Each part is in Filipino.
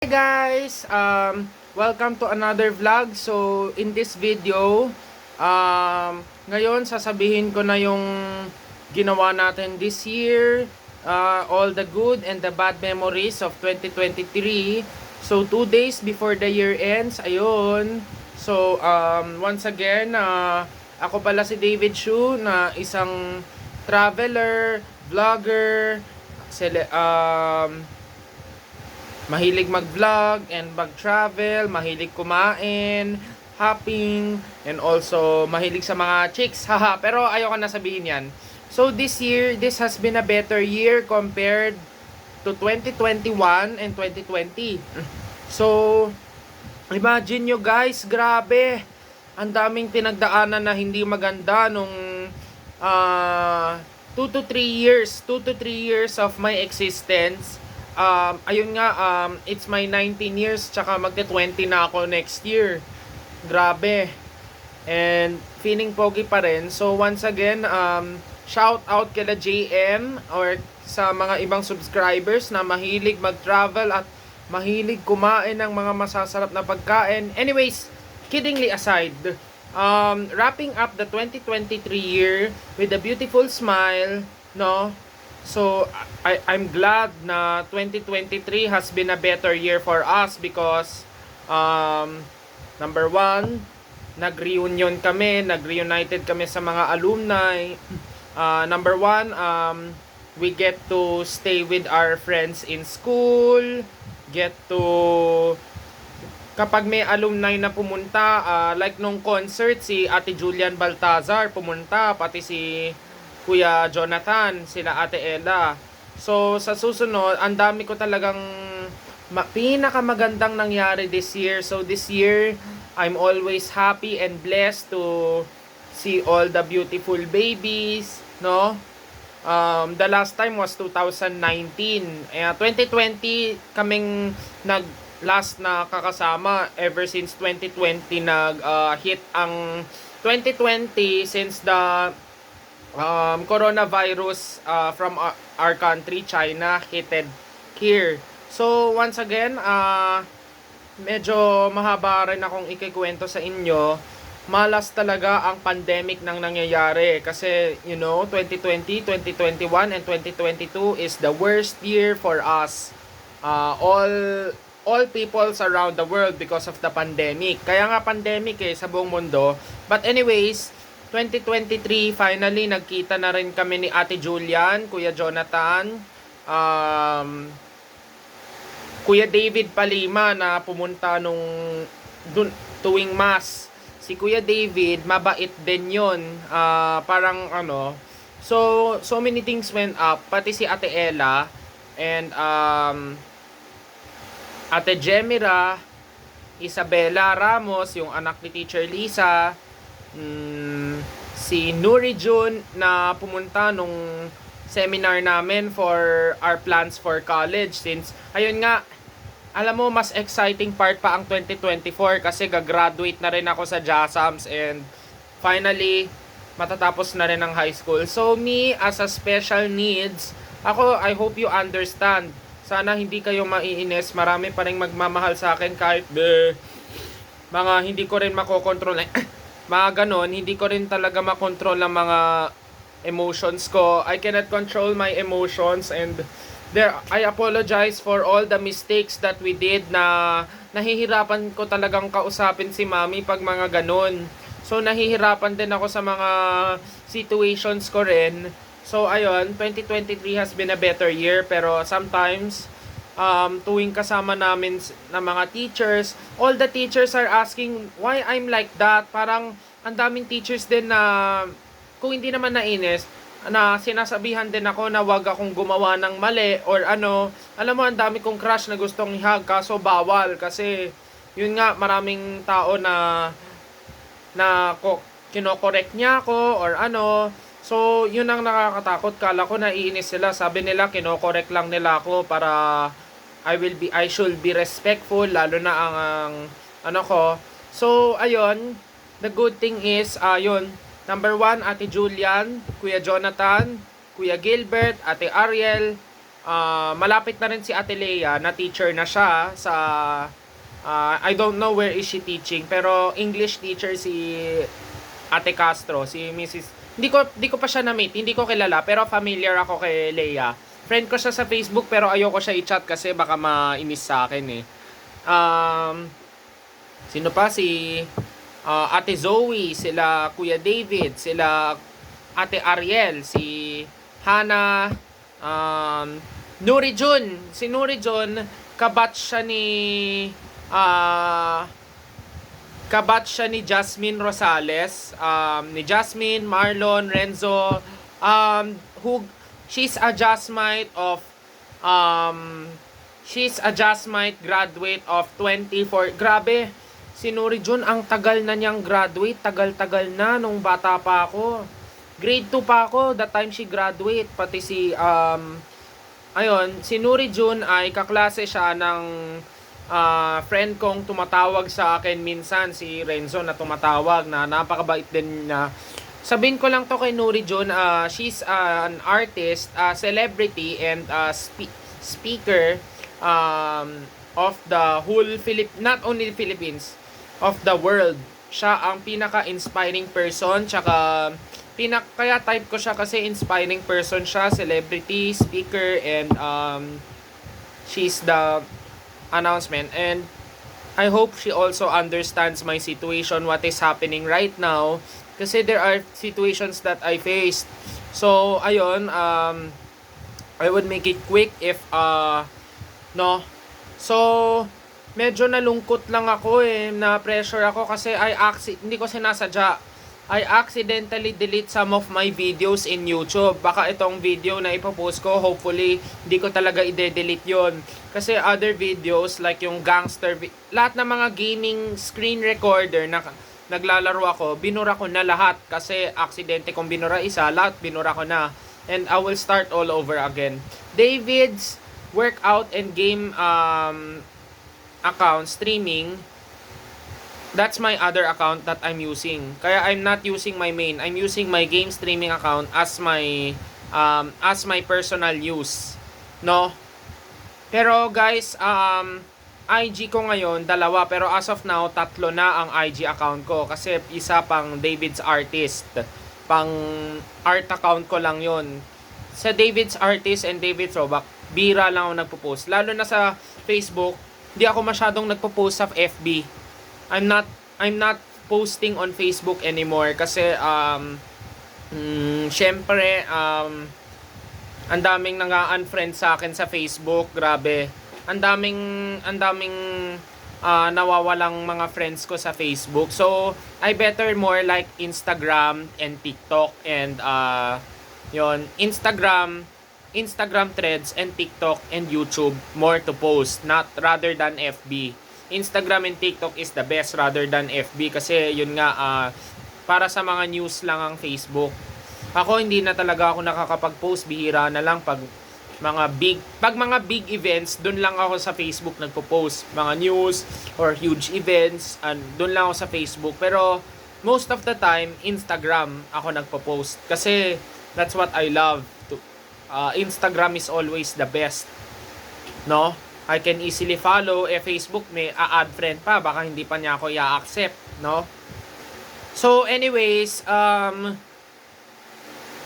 Hey guys, welcome to another vlog. So in this video, ngayon sasabihin ko na yung ginawa natin this year, all the good and the bad memories of 2023. So 2 days before the year ends, ayun. So once again, ako pala si David Shu na isang traveler, vlogger, mahilig mag-vlog and mag-travel, mahilig kumain, hopping, and also mahilig sa mga chicks. Haha, pero ayoko na sabihin yan. So this year, this has been a better year compared to 2021 and 2020. So, imagine nyo guys, grabe. Ang daming pinagdaanan na hindi maganda nung 2 to 3 years, 2 to 3 years of my existence. Ayun nga, it's my 19 years, tsaka magte-20 na ako next year. Grabe. And feeling pogi pa rin. So once again, shout out kila JM or sa mga ibang subscribers na mahilig mag-travel at mahilig kumain ng mga masasarap na pagkain. Anyways, kiddingly aside, wrapping up the 2023 year with a beautiful smile, no? So, I'm glad na 2023 has been a better year for us because number one, nag-reunited kami sa mga alumni. Number one, we get to stay with our friends in school, kapag may alumni na pumunta, like nung concert, si Ate Julian Baltazar pumunta, pati si Kuya Jonathan, sila Ate Ella. So, sa susunod, ang dami ko talagang pinakamagandang nangyari this year. So, this year, I'm always happy and blessed to see all the beautiful babies, no? The last time was 2019. 2020 kaming last na kakasama ever since 2020 hit ang 2020 since the coronavirus from our country, China, hit here. So, once again, medyo mahaba rin akong ikikwento sa inyo. Malas talaga ang pandemic nang nangyayari. Kasi, 2020, 2021, and 2022 is the worst year for us. All peoples around the world because of the pandemic. Kaya nga pandemic sa buong mundo. But anyways, 2023, finally, nagkita na rin kami ni Ate Julian, Kuya Jonathan, Kuya David Palima na pumunta nung tuwing mass. Si Kuya David, mabait din yun. Parang so many things went up. Pati si Ate Ella and Ate Jemira, Isabella Ramos, yung anak ni Teacher Lisa, si Nuri Jun na pumunta nung seminar namin for our plans for college since ayun nga, alam mo mas exciting part pa ang 2024 kasi gagraduate na rin ako sa JASAMS and finally matatapos na rin ang high school. So me as a special needs, I hope you understand. Sana hindi kayo maiinis, marami pa ring magmamahal sa akin kahit mga hindi ko rin makokontrol mga ganon, hindi ko rin talaga makontrol ang mga emotions ko. I cannot control my emotions and I apologize for all the mistakes that we did na nahihirapan ko talagang kausapin si Mami pag mga ganon. So, nahihirapan din ako sa mga situations ko rin. So, ayun, 2023 has been a better year pero sometimes tuwing kasama namin na mga teachers, all the teachers are asking why I'm like that. Parang ang daming teachers din na kung hindi naman nainis, na sinasabihan din ako na wag akong gumawa ng mali or alam mo, ang dami kong crush na gustong ihag kaso bawal kasi yun nga, maraming tao na kinokorek niya ako or so yun ang nakakatakot. Kala ko naiinis sila, sabi nila kinokorek lang nila ako para I should be respectful, lalo na ang ko. So, ayun, the good thing is, number one, Ate Julian, Kuya Jonathan, Kuya Gilbert, Ate Ariel, malapit na rin si Ate Lea na teacher na siya sa I don't know where is she teaching, pero English teacher si Ate Castro, si Mrs. Hindi ko pa siya na-meet, hindi ko kilala, pero familiar ako kay Lea. Friend ko siya sa Facebook, pero ayoko siya i-chat kasi baka mainis sa akin eh. Sino pa? Si Ate Zoe, sila Kuya David, sila Ate Ariel, si Hana, Nuri Jun. Si Nuri Jun, kabatch siya ni Jasmine Rosales, ni Jasmine, Marlon, Renzo, she's a Jasmite graduate of 24. Grabe, si Nuri Jun, ang tagal na niyang graduate, tagal-tagal na nung bata pa ako. Grade 2 pa ako, that time she graduate, pati si, si Nuri Jun ay kaklase siya ng friend kong tumatawag sa akin minsan, si Renzo na tumatawag, na napakabait din na. Sabihin ko lang to kay Nuri Jun, she's an artist, celebrity, and speaker of the whole not only the Philippines, of the world. Siya ang pinaka-inspiring person, tsaka kaya type ko siya kasi inspiring person siya, celebrity, speaker, and she's the announcement, and I hope she also understands my situation, what is happening right now, kasi there are situations that I faced. So ayun, I would make it quick if no. So medyo nalungkot lang ako na pressure ako kasi hindi ko sinasadya. I accidentally delete some of my videos in YouTube. Baka itong video na ipopost ko, hopefully, hindi ko talaga i-delete yon. Kasi other videos, like yung gangster, lahat ng mga gaming screen recorder na naglalaro ako, binura ko na lahat. Kasi aksidente kong binura isa, lahat binura ko na. And I will start all over again. David's workout and game account streaming, that's my other account that I'm using. Kaya I'm not using my main. I'm using my game streaming account as my personal use. No? Pero guys, IG ko ngayon, 2. Pero as of now, 3 na ang IG account ko. Kasi isa pang David's Artist. Pang art account ko lang yon. Sa David's Artist and David's Robak, bira lang ako nagpo-post. Lalo na sa Facebook, hindi ako masyadong nagpo-post sa FB. I'm not posting on Facebook anymore kasi syempre ang daming nang-unfriend sa akin sa Facebook, grabe. Ang daming nawawalang mga friends ko sa Facebook. So, I better more like Instagram and TikTok and Instagram threads and TikTok and YouTube more to post, not rather than FB. Instagram and TikTok is the best rather than FB kasi yun nga para sa mga news lang ang Facebook. Ako hindi na talaga ako nakakapag-post, bihira na lang pag mga big events, doon lang ako sa Facebook nagpo-post. Mga news or huge events, doon lang ako sa Facebook. Pero most of the time Instagram ako nagpo-post kasi that's what I love. Instagram is always the best. No? I can easily follow. Facebook may add friend pa, baka hindi pa niya ako i-accept, no? So anyways,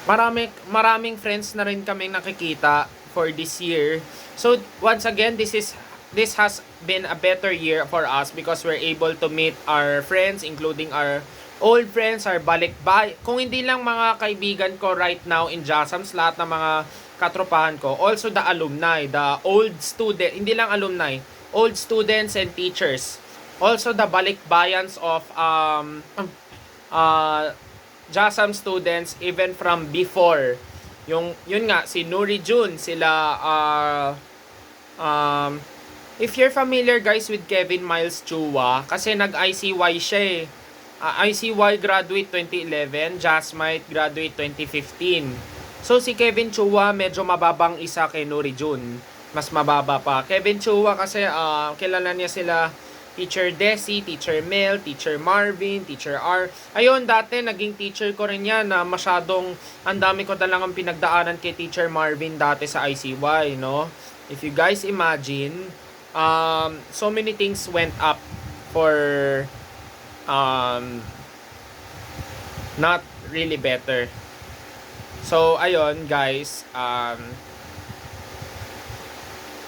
maraming friends na rin kaming nakikita for this year. So once again, this has been a better year for us because we're able to meet our friends, including our old friends, our balikbay. Kung hindi lang mga kaibigan ko right now in Jasams, lahat ng mga katropahan ko, also the alumni, the old student, hindi lang alumni, old students and teachers, also the balikbayans of Jasam students even from before. Yun nga, si Nuri Jun, sila if you're familiar guys with Kevin Miles Chua, kasi nag-ICY siya ICY graduate 2011, Jasmite graduate 2015. So si Kevin Chua medyo mababang isa kay Nuri Jun. Mas mababa pa. Kevin Chua kasi kilala niya sila Teacher Desi, Teacher Mel, Teacher Marvin, Teacher R. Ayun, dati naging teacher ko rin yan na masyadong ang dami ko talagang pinagdaanan kay Teacher Marvin dati sa ICY, no? If you guys imagine, so many things went up for not really better. So, ayun guys,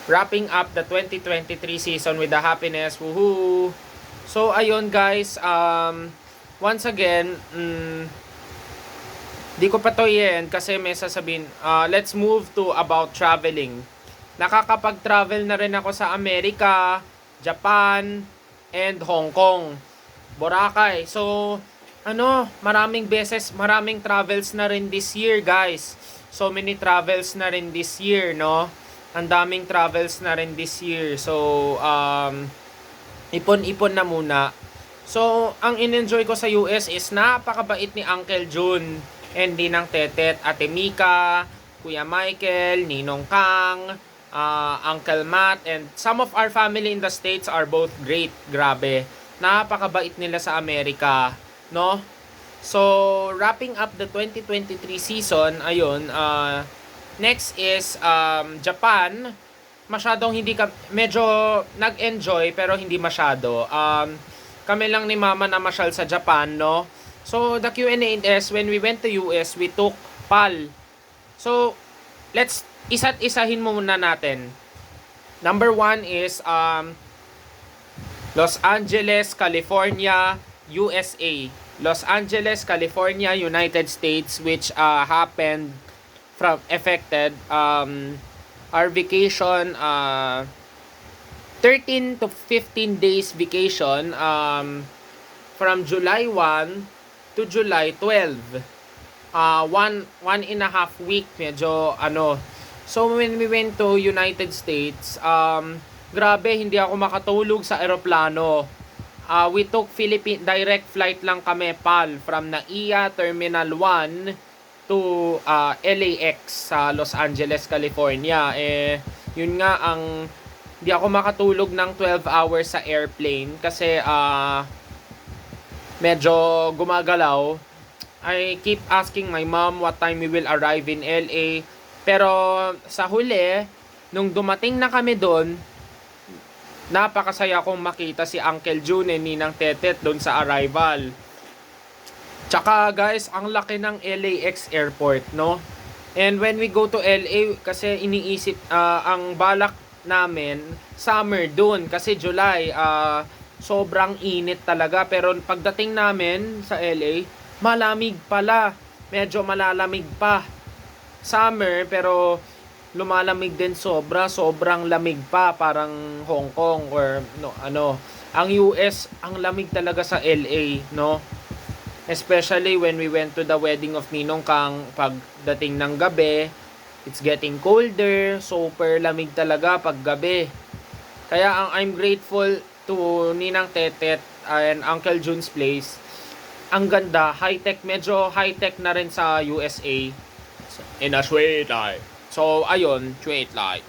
wrapping up the 2023 season with the happiness. Woohoo! So, ayun guys, once again, di ko pa to yan kasi may sasabihin, let's move to about traveling. Nakakapag-travel na rin ako sa Amerika, Japan, and Hong Kong. Boracay. So, maraming beses, maraming travels na rin this year, guys. So many travels na rin this year, no? Ang daming travels na rin this year. So, ipon-ipon na muna. So, ang in-enjoy ko sa US is napakabait ni Uncle Jun and Ninang Tetet, Ate Mika, Kuya Michael, Ninong Kang, Uncle Matt, and some of our family in the States are both great. Grabe. Napakabait nila sa Amerika, no? So, wrapping up the 2023 season, ayun, next is Japan. Masyadong medyo nag-enjoy pero hindi masyado. Kami lang ni Mama na masyal sa Japan, no? So, the Q&A is when we went to US, we took PAL. So, let's isa't-isahin muna natin. Number 1 is Los Angeles, California, USA. Los Angeles, California, United States, which affected our vacation, 13 to 15 days vacation from July 1 to July 12. One and a half week, medyo So when we went to United States, grabe, hindi ako makatulog sa eroplano. We took Philippine direct flight lang kami, PAL, from NAIA Terminal 1 to LAX sa Los Angeles, California. Yun nga hindi ako makatulog ng 12 hours sa airplane kasi medyo gumagalaw. I keep asking my mom what time we will arrive in LA. Pero sa huli, nung dumating na kami doon, napakasaya kong makita si Uncle June and Ninang Tetet doon sa arrival. Tsaka guys, ang laki ng LAX airport, no? And when we go to LA, kasi iniisip, ang balak namin, summer doon. Kasi July, sobrang init talaga. Pero pagdating namin sa LA, malamig pala. Medyo malalamig pa. Summer, pero lumalamig din sobrang lamig pa, parang Hong Kong or ang US, ang lamig talaga sa LA, no? Especially when we went to the wedding of Ninong Kang, pagdating ng gabi, it's getting colder, super lamig talaga pag gabi. Kaya I'm grateful to Ninang Tetet and Uncle Jun's place. Ang ganda, high-tech, medyo high-tech na rin sa USA. In a sweet life. So, ayun, sweet life.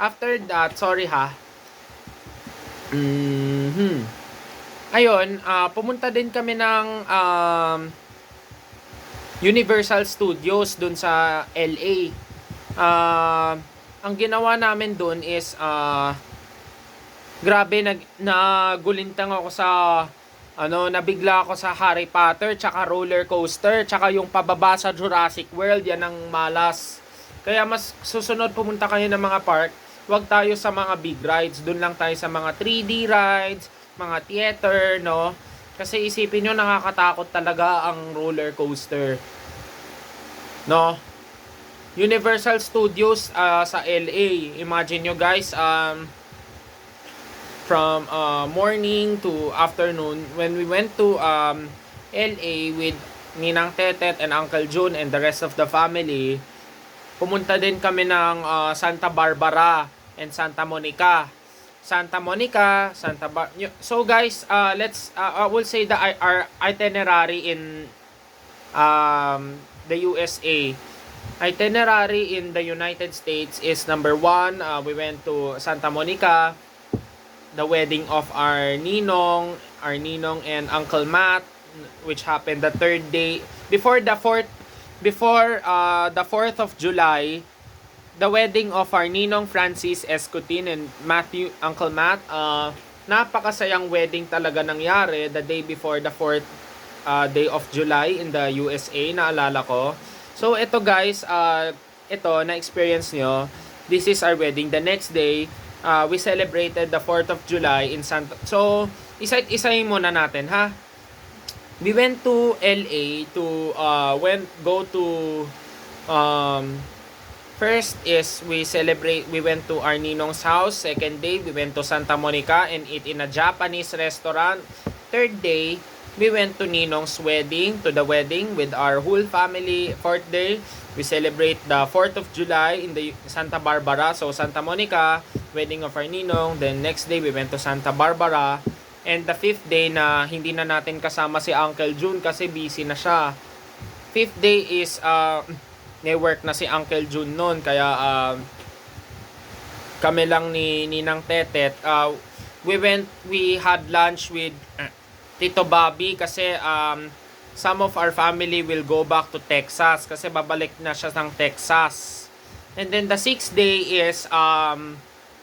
After that, sorry ha. Ayun, pumunta din kami ng Universal Studios dun sa LA. Ang ginawa namin dun is grabe, nagulintang ako sa nabigla ako sa Harry Potter, tsaka roller coaster, tsaka yung pababa sa Jurassic World, yan ang malas. Kaya mas susunod pumunta kayo ng mga park, wag tayo sa mga big rides, dun lang tayo sa mga 3D rides, mga theater, no? Kasi isipin nyo, nakakatakot talaga ang roller coaster. No? Universal Studios sa LA, imagine nyo guys, from morning to afternoon, when we went to LA with Ninang Tetet and Uncle June and the rest of the family, pumunta din kami ng Santa Barbara and Santa Monica. So guys, let's we'll say our itinerary in the USA. Itinerary in the United States is number 1, we went to Santa Monica. the wedding of our ninong and Uncle Matt, which happened the third day before the 4th of July, the wedding of our ninong Francis Escutin and Uncle Matt. Napakasayang wedding talaga nangyari the day before the 4th day of July in the USA, naalala ko. So ito guys, ito na experience nyo. This is our wedding. The next day, we celebrated the 4th of July in Santa. So isahin muna natin ha. We went to LA to go to first is we went to our ninong's house. Second day, we went to Santa Monica and eat in a Japanese restaurant. Third day, we went to ninong's wedding, to the wedding with our whole family. Fourth day, we celebrate the 4th of July in the Santa Barbara. So Santa Monica, wedding of our ninong. Then next day, we went to Santa Barbara. And the fifth day na hindi na natin kasama si Uncle June kasi busy na siya. Fifth day is work na si Uncle June noon, kaya kami lang ni Ninang Tetet. We had lunch with Tito Bobby kasi some of our family will go back to Texas kasi babalik na siya ng Texas. And then the sixth day is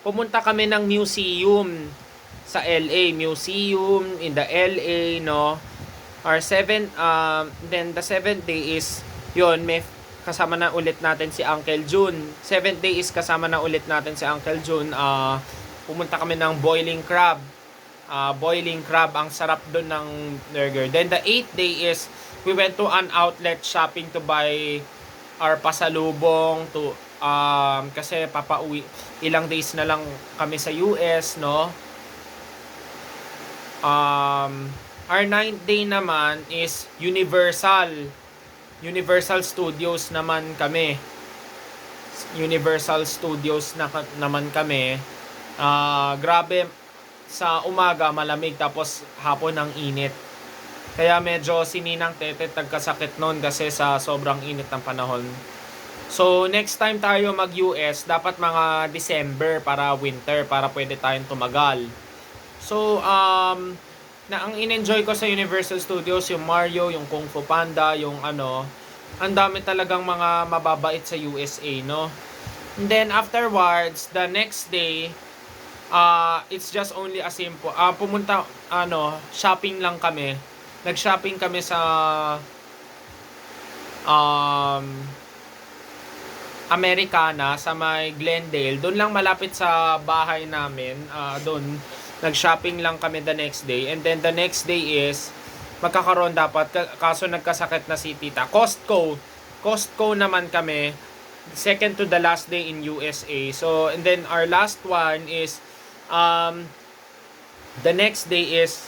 pumunta kami ng museum sa LA, museum in the LA, no. Then the seventh day is yun, may kasama na ulit natin si Uncle June. 7th day is kasama na ulit natin si Uncle June. Pumunta kami ng Boiling Crab. Boiling Crab, ang sarap doon ng burger. Then the 8th day is we went to an outlet shopping to buy our pasalubong to kasi papauwi. Ilang days na lang kami sa US, no? Our 9th day naman is Universal Studios naman kami. Naman kami. Grabe, sa umaga malamig tapos hapon ang init. Kaya medyo sininang Tete nagkasakit noon kasi sa sobrang init ng panahon. So next time tayo mag-US, dapat mga December para winter, para pwede tayong tumagal. So ang in-enjoy ko sa Universal Studios, yung Mario, yung Kung Fu Panda, yung ang dami talagang mga mababait sa USA, no? And then afterwards, the next day, it's just only a simple, shopping lang kami. Nag-shopping kami sa Americana, sa may Glendale. Doon lang malapit sa bahay namin, doon. Nag-shopping lang kami the next day. And then the next day is magkakaroon dapat, kaso nagkasakit na si tita. Costco naman kami. Second to the last day in USA. So, and then our last one is the next day is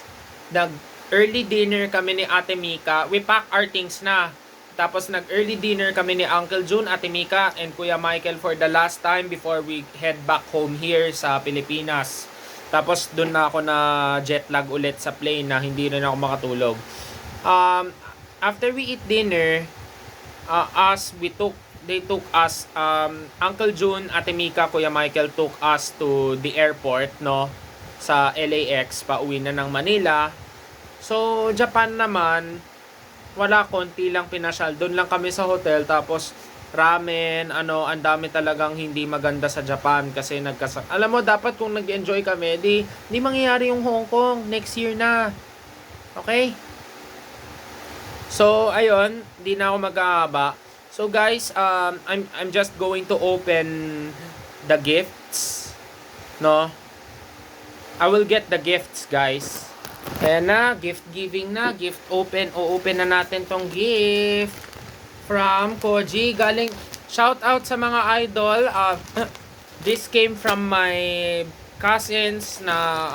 nag-early dinner kami ni Ate Mika. We pack our things na. Tapos nag-early dinner kami ni Uncle June, Ate Mika, and Kuya Michael for the last time before we head back home here sa Pilipinas. Tapos doon na ako na jet lag ulit sa plane na hindi rin ako makatulog. After we eat dinner, they took us, Uncle June, Ate Mika, Kuya Michael took us to the airport, no, sa LAX, pauwi na ng Manila. So Japan naman, wala, konti lang pinasyal. Doon lang kami sa hotel, tapos ramen, ang dami talagang hindi maganda sa Japan kasi alam mo, dapat kung nag-enjoy kami, di mangyayari yung Hong Kong next year na. Okay? So, ayun, di na ako mag-aaba. So, guys, I'm just going to open the gifts, no? I will get the gifts, guys. Kaya na, gift giving na, gift open. O-open na natin tong gift from Koji. Galing, shout out sa mga idol. This came from my cousins na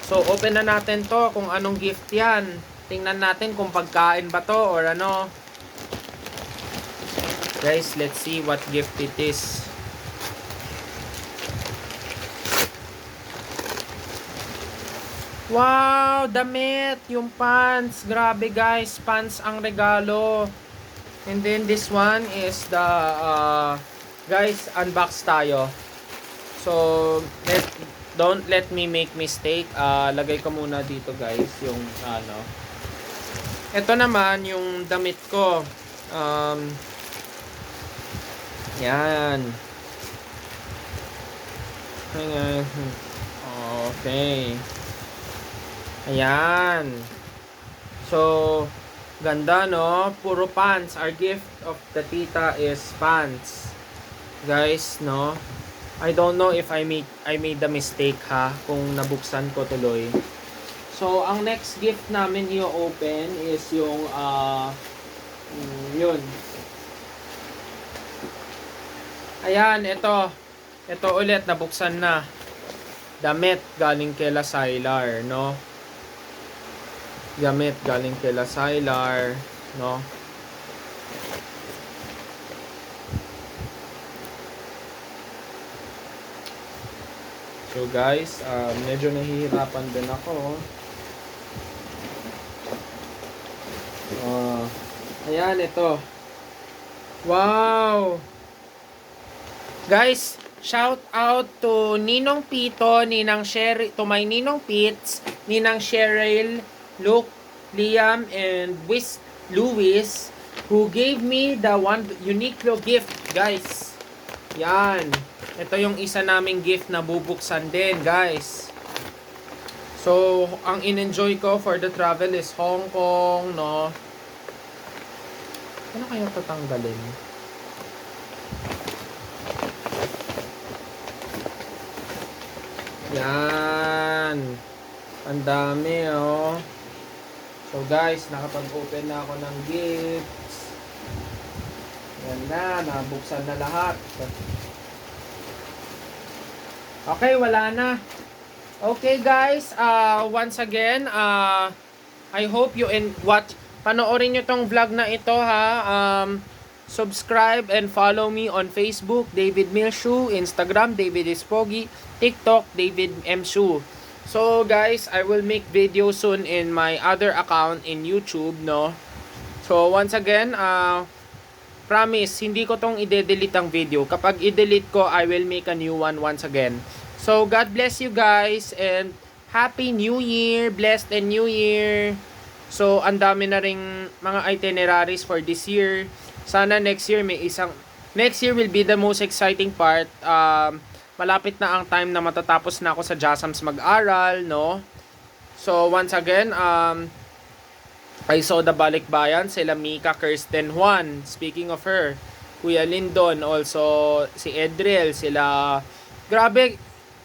So open na natin to kung anong gift yan. Tingnan natin kung pagkain ba to or ano. Guys, let's see what gift it is. Wow, damit, yung pants. Grabe guys, pants ang regalo. And then this one is the guys, unbox tayo. So Don't let me make mistake. Lagay ko muna dito guys yung ano. Ito naman yung damit ko. Yan. Okay. Ayan. So, ganda no? Puro pants. Our gift of the tita is pants. Guys, no? I don't know if I made the mistake ha, kung nabuksan ko tuloy. So, ang next gift namin i-open is yung yun. Ayan, ito. Ito ulit, nabuksan na. Damit galing kay La Sylar, no? Damit galing kay La Sylar, no? So guys, medyo nahihirapan din ako. Ayan, ito. Wow! Guys, shout out to Ninong Pito, Ninang Sherry, to my Ninong Pits, Ninang Cheryl, Luke, Liam, and Louis, who gave me the one unique gift, guys. Yan. Ito yung isa naming gift na bubuksan din, guys. So, ang in-enjoy ko for the travel is Hong Kong, no? Ano kaya tatanggalin? Yan. Ang dami, oh. So, guys, nakapag-open na ako ng gifts. Yan na, nabuksan na lahat. Okay, wala na. Okay guys, once again, I hope you panoorin nyo tong vlog na ito ha. Subscribe and follow me on Facebook, David Milshu, Instagram, David Ispogi, TikTok, David M. Shu. So guys, I will make video soon in my other account in YouTube, no? So once again, promise, hindi ko tong i-delete ang video. Kapag i-delete ko, I will make a new one once again. So, God bless you guys and Happy New Year! Blessed and New Year! So, ang dami na ring mga itineraries for this year. Sana next year next year will be the most exciting part. Malapit na ang time na matatapos na ako sa JASAMS mag-aral, no? So, once again, I saw the balikbayan, sila Mika, Kirsten, Juan. Speaking of her, Kuya Lindon, also si Edriel, sila... Grabe,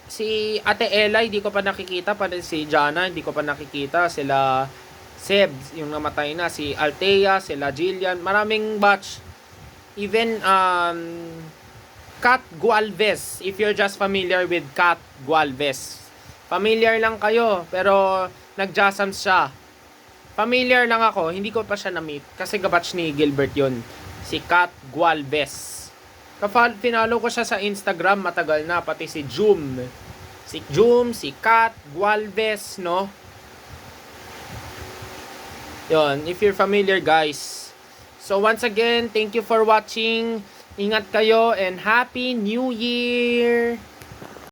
si Ate Ella, hindi ko pa nakikita. Pati si Jana, hindi ko pa nakikita. Sila Seb, yung namatay na. Si Althea, sila Jillian. Maraming batch. Even, Kat Gualvez. If you're just familiar with Kat Gualvez. Familiar lang kayo, pero nag-JASAMS siya. Familiar lang ako, hindi ko pa siya na-meet kasi gabatch ni Gilbert yun. Si Kat Gualvez. Pinalo ko siya sa Instagram matagal na, pati si Jum. Si Jum, si Kat Gualvez, no? Yun, if you're familiar guys. So once again, thank you for watching. Ingat kayo and Happy New Year!